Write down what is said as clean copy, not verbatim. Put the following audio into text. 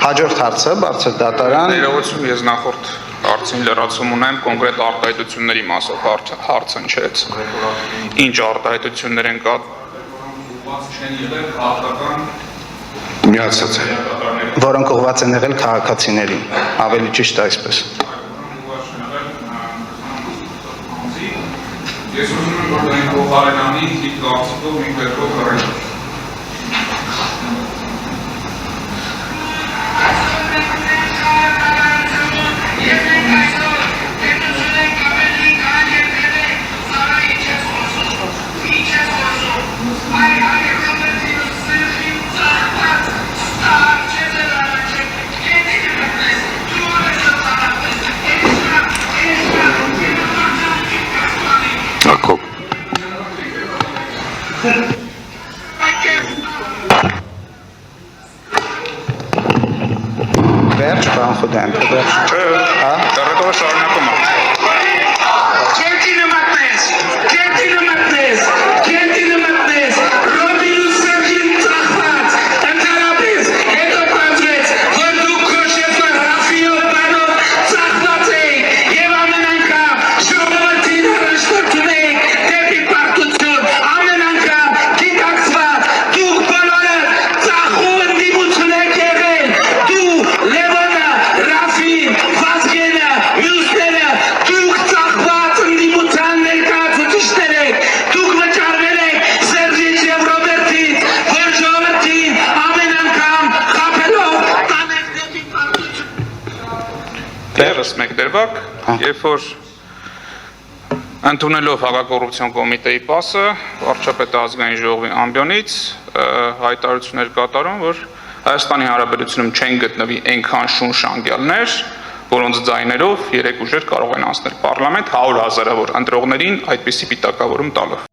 Հաջորդ հարցը, բարձր դատարան։ Ներողություն, ես նախորդ հարցին լրացում ունեմ, կոնկրետ արտահայտությունների մասով հարց հնչեց։ Ինչ արտահայտություններ են Միացած է։ Որոնք ուղղված են եղել քաղաքացիներին, ավելի ճիշտ այսպես։ Ես ուզում եմ, որ դա ինք փոխարենանի իր կարծիքով մի քերով կռել։ Ակոբ։ Վերջ, պարոն Խուդայան, վերջ։ Կռետովը շարունակում է։ Դերս մեկ դերվակ, երբ որ ընդունելով հակակոռուպցիոն կոմիտեի պասը, վարչապետի ազգային ժողովի ամբիոնից հայտարարություններ կատարում, որ Հայաստանի Հանրապետությունում չեն գտնվի այնքան շունչ անգյալներ, որոնց ձայներով 3 ուժեր կարող են անցնել պարլամենտ 100,000-ավոր ընտրողներին այդպիսի պիտակավորում տալով։